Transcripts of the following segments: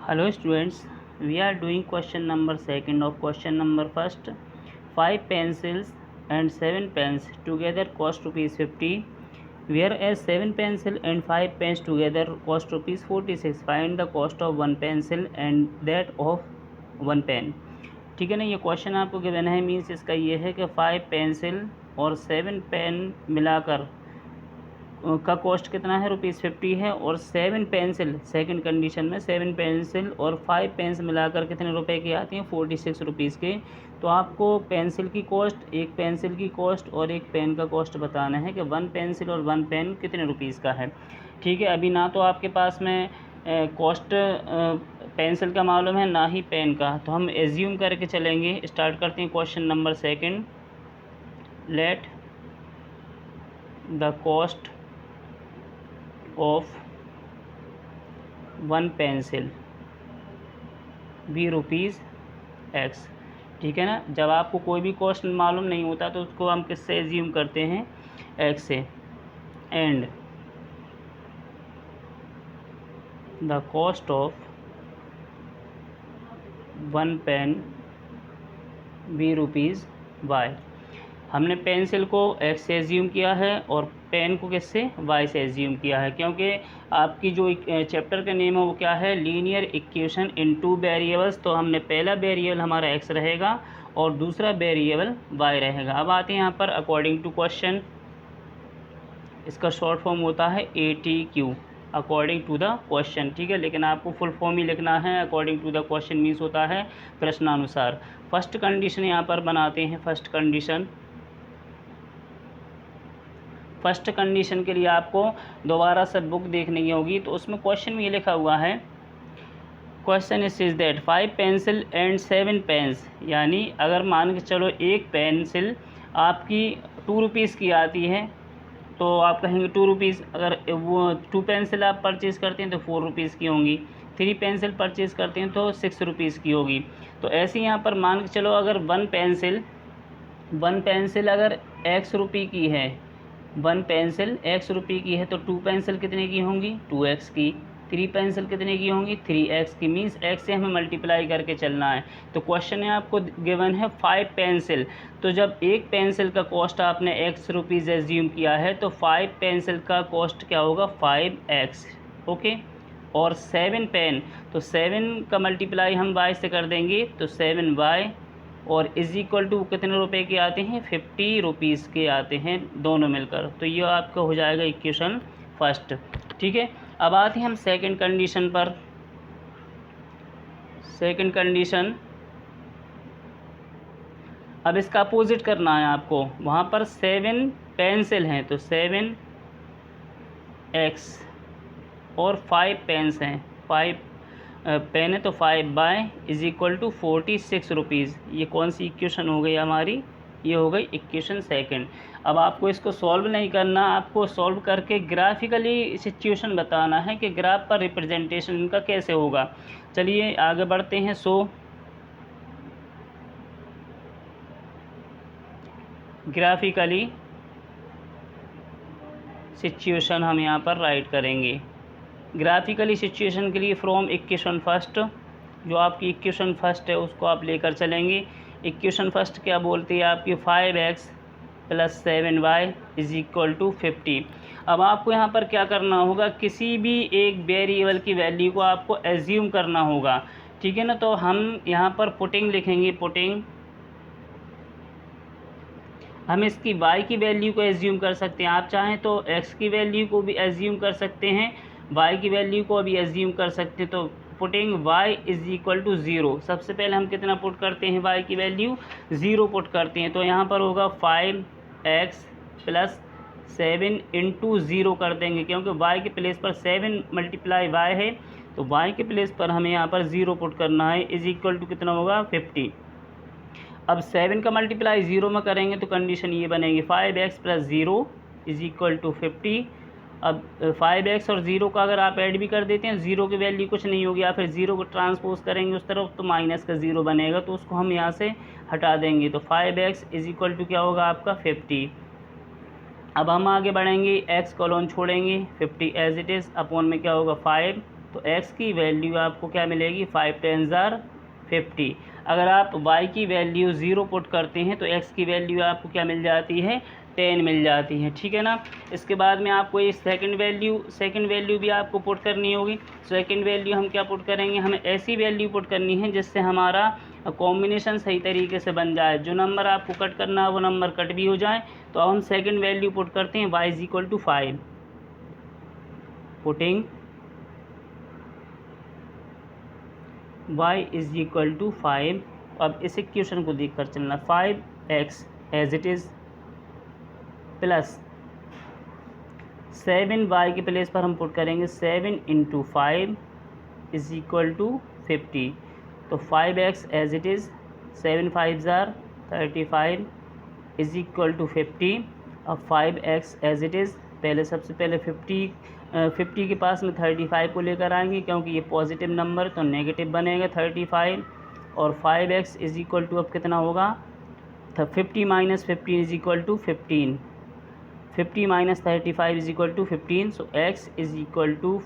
Hello students, we are doing question number second of question number first. 5 pencils and 7 pens together cost rupees 50, whereas 7 pencil and 5 pens together cost rupees 46. Find the cost of one pencil and that of one pen. ठीक है ना, ये question आपको given है, means इसका ये है कि 5 पेंसिल और 7 पेन मिलाकर का कॉस्ट कितना है, ₹50 है। और 7 पेंसिल, सेकंड कंडीशन में 7 पेंसिल और 5 पेन्स मिलाकर कितने रुपए की आती हैं, ₹46 के। तो आपको पेंसिल की कॉस्ट, एक पेंसिल की कॉस्ट और एक पेन का कॉस्ट बताना है कि 1 पेंसिल और 1 पेन कितने रुपीज़ का है। ठीक है, अभी ना तो आपके पास में कॉस्ट पेंसिल का मालूम है, ना ही पेन का, तो हम एज्यूम करके चलेंगे। स्टार्ट करते हैं question number second. Let the cost of one pencil be ₹X। ठीक है ना, जब आपको कोई भी कॉस्ट मालूम नहीं होता तो उसको हम किससे एज्यूम करते हैं, X से। And the cost of one pen be ₹Y। हमने पेंसिल को X से एज्यूम किया है और पेन को किससे, Y से एज्यूम किया है, क्योंकि आपकी जो चैप्टर का नेम है वो क्या है, linear equation in two variables. तो हमने पहला वेरिएबल हमारा X रहेगा और दूसरा वेरिएबल Y रहेगा। अब आते हैं यहाँ पर अकॉर्डिंग टू क्वेश्चन, इसका शॉर्ट फॉर्म होता है ATQ, according to the question. ठीक है, लेकिन आपको फुल फॉर्म ही लिखना है। According to the question means होता है प्रश्नानुसार। फर्स्ट कंडीशन यहाँ पर बनाते हैं। फर्स्ट कंडीशन के लिए आपको दोबारा से बुक देखनी होगी, तो उसमें क्वेश्चन में ये लिखा हुआ है, question is that 5 pencil and 7 pens, यानी अगर मान के चलो एक पेंसिल आपकी ₹2 की आती है तो आप कहेंगे ₹2। अगर वो 2 पेंसिल आप परचेज़ करते हैं तो ₹4 की होंगी, 3 पेंसिल परचेज़ करते हैं तो ₹6 की होगी। तो ऐसे यहाँ पर मान के चलो अगर वन पेंसिल अगर X रुपये की है, वन पेंसिल X रुपये की है, तो 2 पेंसिल कितने की होंगी, 2X की। 3 पेंसिल कितने की होंगी, 3X की। मीन्स X से हमें मल्टीप्लाई करके चलना है। तो क्वेश्चन में आपको गिवन है 5 पेंसिल, तो जब एक पेंसिल का कॉस्ट आपने X रुपीज़ एज्यूम किया है तो 5 पेंसिल का कॉस्ट क्या होगा, 5X। ओके, और 7 पेन, तो 7 का मल्टीप्लाई हम Y से कर देंगे तो 7Y, और इज इक्वल टू कितने रुपए के आते हैं, ₹50 के आते हैं दोनों मिलकर। तो ये आपका हो जाएगा इक्वेशन फर्स्ट। ठीक है, अब आते हैं हम सेकंड कंडीशन पर। सेकंड कंडीशन, अब इसका अपोजिट करना है आपको। वहाँ पर 7 पेंसिल हैं तो 7X और 5 पेन्स हैं, 5 पेन है तो 5Y इज इक्वल टू ₹46। ये कौन सी इक्वेशन हो गई हमारी, ये हो गई इक्वेशन सेकंड। अब आपको इसको सॉल्व नहीं करना, आपको सॉल्व करके ग्राफिकली सिचुएशन बताना है कि ग्राफ पर रिप्रेजेंटेशन इनका कैसे होगा। चलिए आगे बढ़ते हैं। सो ग्राफिकली सिचुएशन हम यहाँ पर राइट करेंगे। ग्राफिकली सिचुएशन के लिए फ्रॉम इक्वेशन फर्स्ट, जो आपकी इक्वेशन फर्स्ट है उसको आप लेकर चलेंगे। इक्वेशन फर्स्ट क्या बोलती है आपकी, 5X + 7Y is equal to 50। अब आपको यहाँ पर क्या करना होगा, किसी भी एक वेरिएबल की वैल्यू को आपको एज्यूम करना होगा। ठीक है ना, तो हम यहाँ पर पुटिंग लिखेंगे। पुटिंग, हम इसकी Y की वैल्यू को एज्यूम कर सकते हैं, आप चाहें तो X की वैल्यू को भी एज्यूम कर सकते हैं, Y की वैल्यू को भी एज्यूम कर सकते हैं। तो putting Y is equal to 0, सबसे पहले हम कितना पुट करते हैं, Y की वैल्यू 0 पुट करते हैं। तो यहाँ पर होगा 5X + 7 × 0 कर देंगे, क्योंकि Y के प्लेस पर 7 × Y है, तो Y के प्लेस पर हमें यहाँ पर 0 पुट करना है। इज इक्वल टू कितना होगा, 50। अब 7 का मल्टीप्लाई 0 में करेंगे तो कंडीशन ये बनेगी, 5X + 0 इज इक्वल टू 50। अब 5X और 0 का अगर आप ऐड भी कर देते हैं, 0 की वैल्यू कुछ नहीं होगी, या फिर 0 को ट्रांसपोज करेंगे उस तरफ तो माइनस का 0 बनेगा, तो उसको हम यहाँ से हटा देंगे। तो 5X इज इक्वल टू क्या होगा आपका, 50। अब हम आगे बढ़ेंगे, x कॉलन छोड़ेंगे, 50 एज इट इज़, अपॉन में क्या होगा 5 तो x की वैल्यू आपको क्या मिलेगी, 5 × 10 = 50। अगर आप y की वैल्यू 0 पुट करते हैं तो x की वैल्यू आपको क्या मिल जाती है, 10 मिल जाती है, ठीक है ना। इसके बाद में आपको ये सेकंड वैल्यू भी आपको पुट करनी होगी। सेकंड वैल्यू हम क्या पुट करेंगे, हमें ऐसी वैल्यू पुट करनी है जिससे हमारा कॉम्बिनेशन सही तरीके से बन जाए। जो नंबर आपको कट करना है वो नंबर कट भी हो जाए। तो अब हम सेकंड वैल्यू पुट करते हैं, y = 5, पुटिंग y = 5। अब इस इक्वेशन को देखकर चलना, 5x as it is plus 7y के प्लेस पर हम पुट करेंगे 7 × 5 = 50। तो 5x एज इट इज़, 7 × 5 = 35 = 50। अब 5x एज इट इज़, पहले सबसे पहले 50 के पास में 35 को लेकर आएंगे, क्योंकि ये पॉजिटिव नंबर तो नेगेटिव बनेगा 35। और 5x = अब कितना होगा, 50 - 15 = 15, 50 - 35 = 15। सो x =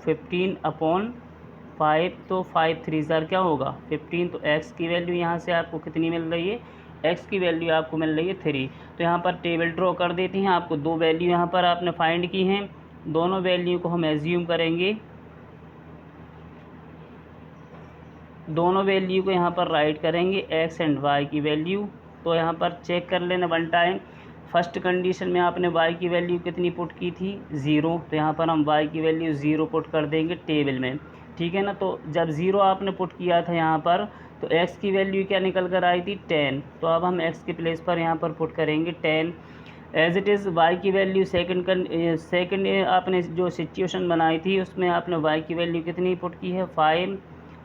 15/5। तो 5 × 3 = क्या होगा, 15। तो x की वैल्यू यहाँ से आपको कितनी मिल रही है, x की वैल्यू आपको मिल रही है 3। तो यहाँ पर टेबल ड्रॉ कर देते हैं। आपको दो वैल्यू यहाँ पर आपने फाइंड की हैं, दोनों वैल्यू को हम एज्यूम करेंगे, दोनों वैल्यू को यहाँ पर राइट करेंगे, x एंड y की वैल्यू। तो यहाँ पर चेक कर लेना वन टाइम। फर्स्ट कंडीशन में आपने y की वैल्यू कितनी पुट की थी, 0। तो यहाँ पर हम y की वैल्यू 0 पुट कर देंगे टेबल में, ठीक है ना। तो जब 0 आपने पुट किया था यहाँ पर, तो x की वैल्यू क्या निकल कर आई थी, 10। तो अब हम x के प्लेस पर यहाँ पर पुट करेंगे 10 एज इट इज़। y की वैल्यू सेकंड आपने जो सिचुएशन बनाई थी उसमें आपने y की वैल्यू कितनी पुट की है, 5।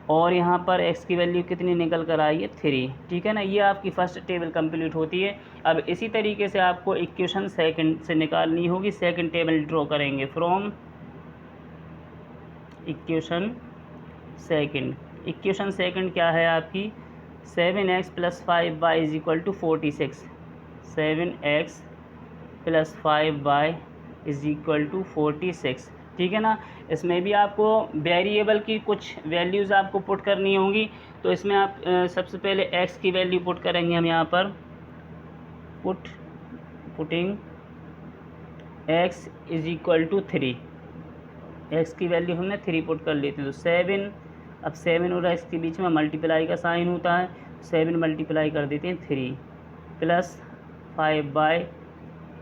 और यहाँ पर x की वैल्यू कितनी निकल कर आई है, 3, ठीक है ना। ये आपकी फर्स्ट टेबल कंप्लीट होती है। अब इसी तरीके से आपको इक्वेशन सेकंड से निकालनी होगी। सेकंड टेबल ड्रॉ करेंगे फ्रॉम इक्वेशन सेकंड क्या है आपकी, 7x + 5y = 46, 7x + 5y = 46, ठीक है ना। इसमें भी आपको वेरिएबल की कुछ वैल्यूज़ आपको पुट करनी होंगी। तो इसमें आप सबसे पहले x की वैल्यू पुट करेंगे हम यहाँ पर, पुटिंग x = 3, x की वैल्यू हमने 3 पुट कर ली थी। तो 7, अब 7 और x के बीच में मल्टीप्लाई का साइन होता है, 7 मल्टीप्लाई कर देते हैं 3 + 5y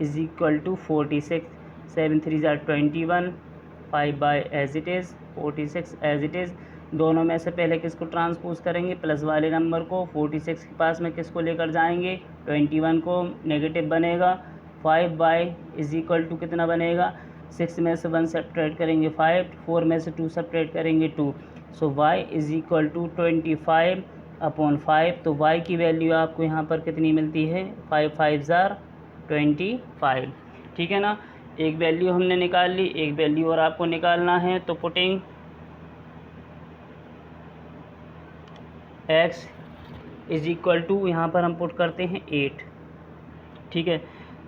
= 46, 7 × 3 = 21, 5y as it is, 46 as it is. दोनों में से पहले किसको ट्रांसपोज करेंगे, प्लस वाले नंबर को। 46 के पास में किसको लेकर जाएंगे, 21 को, नेगेटिव बनेगा। 5y = कितना बनेगा, 6 में से 1 सब्ट्रैक्ट करेंगे 5, 4 में से 2 सब्ट्रैक्ट करेंगे 2। सो y = 25/5। तो y की वैल्यू आपको यहाँ पर कितनी मिलती है, 5 × 5 = 25, ठीक है ना। एक वैल्यू हमने निकाल ली, एक वैल्यू और आपको निकालना है। तो पुटिंग x = यहाँ पर हम पुट करते हैं 8, ठीक है।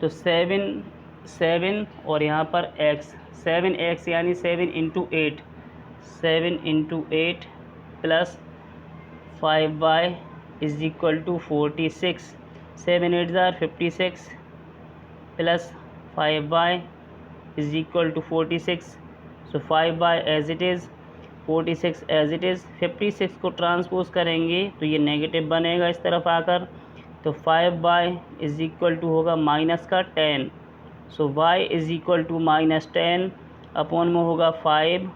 तो 7 और यहाँ पर x, 7x यानी 7 × 8, 7 × 8 + 5y = 46, 7 × 8 = 56 + 5y = 46। So 5y as it is, 46 as it is. 56 को ट्रांसपोज करेंगे तो ये नेगेटिव बनेगा इस तरफ आकर। तो 5y = होगा -10। सो y = -10 अपॉन में होगा 5।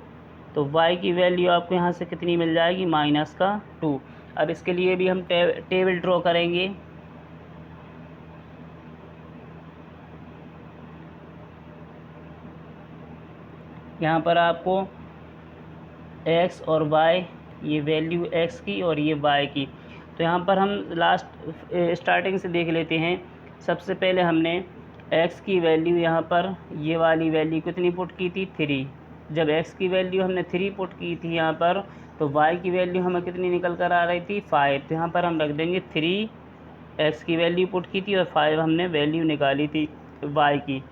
तो y की वैल्यू आपको यहाँ से कितनी मिल जाएगी, -2। अब इसके लिए भी हम टेबल ड्रॉ करेंगे। यहाँ पर आपको x और y, ये वैल्यू x की और ये y की। तो यहाँ पर हम स्टार्टिंग से देख लेते हैं। सबसे पहले हमने x की वैल्यू यहाँ पर ये वाली वैल्यू कितनी पुट की थी, 3। जब x की वैल्यू हमने 3 पुट की थी यहाँ पर, तो y की वैल्यू हमें कितनी निकल कर आ रही थी, 5। तो यहाँ पर हम रख देंगे 3 x की वैल्यू पुट की थी और 5 हमने वैल्यू निकाली थी y की।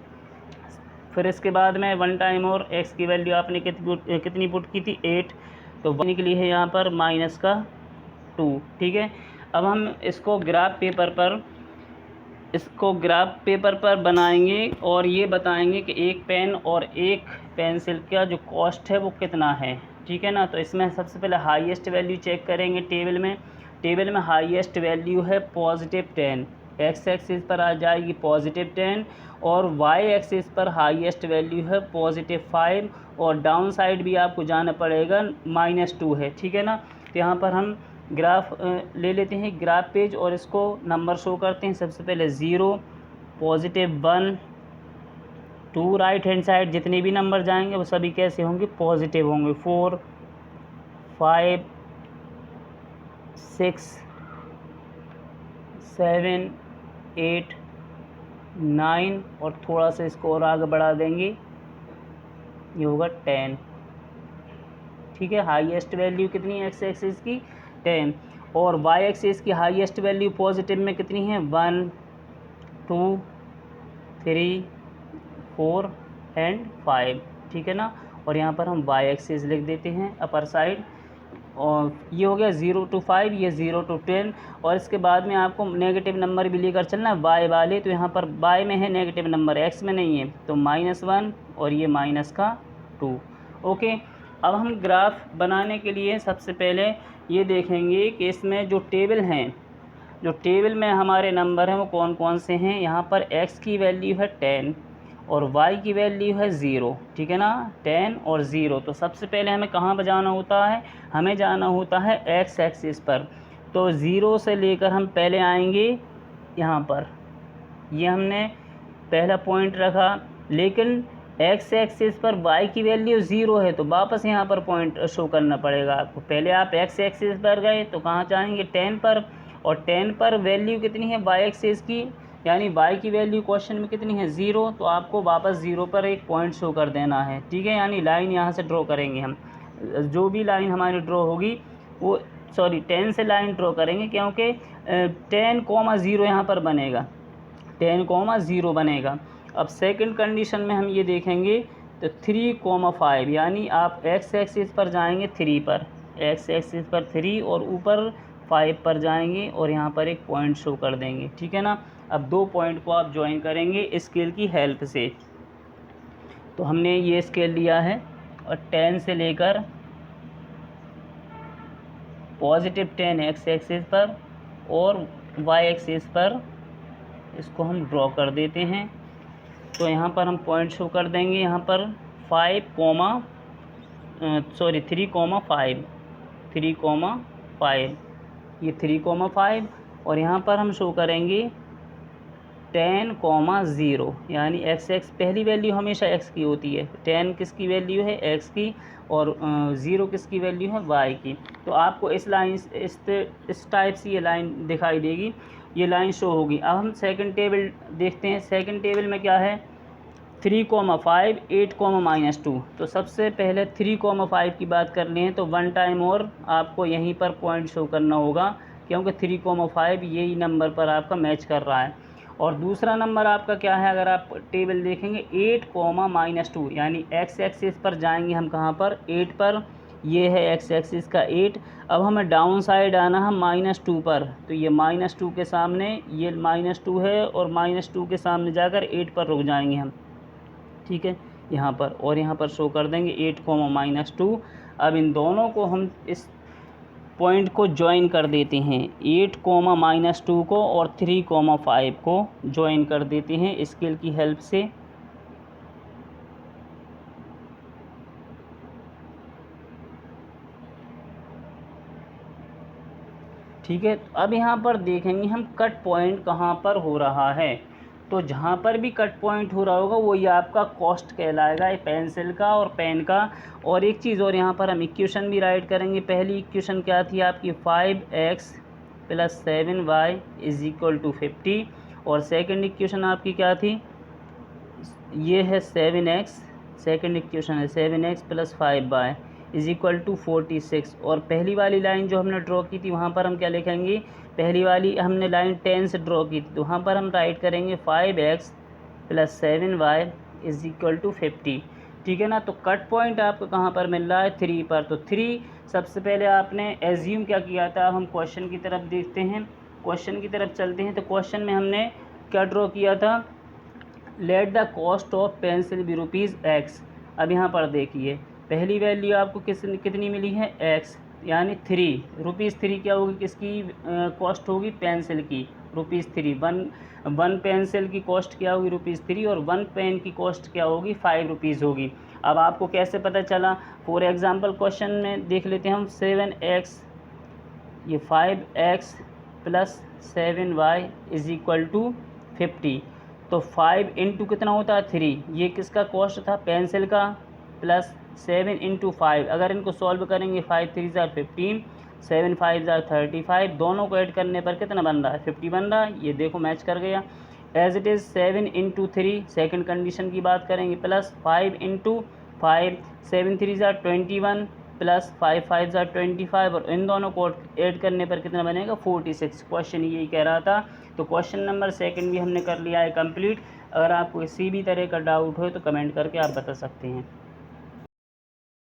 फिर इसके बाद में वन टाइम और x की वैल्यू आपने कितनी पुट की थी, 8। तो y के लिए है यहाँ पर माइनस का 2। ठीक है, अब हम इसको ग्राफ पेपर पर बनाएंगे और ये बताएंगे कि एक पेन और एक पेंसिल का जो कॉस्ट है वो कितना है। ठीक है ना, तो इसमें सबसे पहले हाईएस्ट वैल्यू चेक करेंगे। टेबल में हाईएस्ट वैल्यू है +10, एक्स एक्सिस पर आ जाएगी +10 और वाई एक्सिस पर हाईएस्ट वैल्यू है +5 और डाउन साइड भी आपको जाना पड़ेगा -2 है। ठीक है ना, तो यहाँ पर हम ग्राफ ले लेते हैं, ग्राफ पेज, और इसको नंबर शो करते हैं। सबसे पहले 0, +1, 2, राइट हैंड साइड जितने भी नंबर जाएंगे वो सभी कैसे होंगे, पॉजिटिव होंगे। 4, 5, 6, 7, 8, 9 और थोड़ा सा इसको और आगे बढ़ा देंगे, ये होगा 10। ठीक है, हाईएस्ट वैल्यू कितनी है एक्स एक्सिस की, 10, और वाई एक्सिस की हाईएस्ट वैल्यू पॉजिटिव में कितनी है, 1, 2, 3, 4 एंड 5। ठीक है ना, और यहाँ पर हम वाई एक्सिस लिख देते हैं अपर साइड, और ये हो गया 0 to 5, ये 0 to 10। और इसके बाद में आपको नेगेटिव नंबर भी लेकर चलना है वाई वाले, तो यहाँ पर वाई में है नेगेटिव नंबर, एक्स में नहीं है, तो -1 और ये -2। ओके, अब हम ग्राफ बनाने के लिए सबसे पहले ये देखेंगे कि इसमें जो टेबल में हमारे नंबर हैं वो कौन कौन से हैं। यहाँ पर x की वैल्यू है 10 और y की वैल्यू है 0। ठीक है ना, 10 और 0। तो सबसे पहले हमें कहाँ पर जाना होता है, हमें जाना होता है x एक्सिस पर। तो 0 से लेकर हम पहले आएंगे यहाँ पर, ये हमने पहला पॉइंट रखा, लेकिन x एक्सिस पर y की वैल्यू 0 है तो वापस यहाँ पर पॉइंट शो करना पड़ेगा आपको। पहले आप x एक्सिस पर गए तो कहाँ जाएंगे, 10 पर, और 10 पर वैल्यू कितनी है y एक्सिस की, यानी y की वैल्यू क्वेश्चन में कितनी है, 0, तो आपको वापस 0 पर एक पॉइंट शो कर देना है। ठीक है, यानी लाइन यहाँ से ड्रॉ करेंगे हम, जो भी लाइन हमारी ड्रॉ होगी वो 10 से लाइन ड्रॉ करेंगे, क्योंकि 10,0 यहाँ पर बनेगा, 10,0 बनेगा। अब सेकंड कंडीशन में हम ये देखेंगे तो 3,5, यानी आप x एक्सिस पर जाएंगे 3 पर, x एक्सिस पर 3 और ऊपर 5 पर जाएंगे और यहाँ पर एक पॉइंट शो कर देंगे। ठीक है ना, अब 2 पॉइंट को आप ज्वाइन करेंगे स्केल की हेल्प से। तो हमने ये स्केल लिया है और 10 से लेकर +10 x एक्सिस पर और y एक्सिस पर इसको हम ड्रॉ कर देते हैं। तो यहाँ पर हम पॉइंट शो कर देंगे, यहाँ पर 3,5, ये 3,5, और यहाँ पर हम शो करेंगे 10,0, यानी x पहली वैल्यू हमेशा x की होती है, 10 किसकी वैल्यू है, x की, और 0 किसकी वैल्यू है, y की। तो आपको इस टाइप से ये लाइन दिखाई देगी, ये लाइन शो होगी। अब हम सेकंड टेबल देखते हैं। सेकंड टेबल में क्या है, 3,5, 8, -2। तो सबसे पहले 3,5 की बात कर लें तो 1 टाइम और आपको यहीं पर पॉइंट शो करना होगा, क्योंकि 3,5 यही नंबर पर आपका मैच कर रहा है। और दूसरा नंबर आपका क्या है, अगर आप टेबल देखेंगे 8, -2, यानी x एक्सिस पर जाएंगे हम कहाँ पर, 8 पर, ये है x एक्सिस का 8। अब हमें डाउन साइड आना है -2 पर, तो ये -2 के सामने, ये -2 है और -2 के सामने जाकर 8 पर रुक जाएंगे हम। ठीक है, यहाँ पर, और यहाँ पर शो कर देंगे 8, -2। अब इन दोनों को हम इस पॉइंट को ज्वाइन कर देते हैं, 8, -2 को और 3,5 को ज्वाइन कर देते हैं स्केल की हेल्प से। ठीक है, अब यहाँ पर देखेंगे हम कट पॉइंट कहाँ पर हो रहा है। तो जहाँ पर भी कट पॉइंट हो रहा होगा वो ये आपका कॉस्ट कहलाएगा, ये पेंसिल का और पेन का। और एक चीज़ और, यहाँ पर हम इक्वेशन भी राइट करेंगे। पहली इक्वेशन क्या थी आपकी, 5x + 7y = 50, और सेकंड इक्वेशन आपकी क्या थी, ये है 7x, सेकंड इक्वेशन है 7x + 5y = 46। और पहली वाली लाइन जो हमने ड्रॉ की थी वहाँ पर हम क्या लिखेंगे, पहली वाली हमने लाइन 10 से ड्रॉ की थी, तो वहाँ पर हम राइट करेंगे 5x + 7y = 50। ठीक है ना। तो कट पॉइंट आपको कहाँ पर मिल रहा है, 3 पर। तो 3 सबसे पहले आपने एज्यूम क्या किया था। अब हम क्वेश्चन की तरफ देखते हैं, क्वेश्चन की तरफ चलते हैं। तो क्वेश्चन में हमने क्या ड्रॉ किया था, let the cost of pencil be ₹X। अब यहाँ पर देखिए पहली वैल्यू आपको कितनी मिली है, x, यानी 3 क्या होगी, किसकी कॉस्ट होगी, पेंसिल की, ₹3। वन पेंसिल की कॉस्ट क्या होगी, ₹3, और 1 पेन की कॉस्ट क्या होगी, ₹5 होगी। अब आपको कैसे पता चला, फॉर एग्जांपल क्वेश्चन में देख लेते हैं हम, 7x, ये 5x plus 7y is equal to 50। तो 5 इंटू कितना होता है, 3, ये किसका कॉस्ट था, पेंसिल का, प्लस 7 इंटू 5। अगर इनको सॉल्व करेंगे, 5 3 ज़ार 15, 7 5 ज़ार 35, दोनों को ऐड करने पर कितना बन रहा है, 50 बन रहा है। ये देखो मैच कर गया। As it is 7 into 3, second condition की बात करेंगे, प्लस 5 इंटू 5, 7 3 ज़ार 21, प्लस 5 5 ज़ार 25, और इन दोनों को ऐड करने पर कितना बनेगा, 46। क्वेश्चन यही कह रहा था। तो क्वेश्चन नंबर सेकंड भी हमने कर लिया है कंप्लीट। अगर आपको किसी भी तरह का डाउट हो तो कमेंट करके आप बता सकते हैं।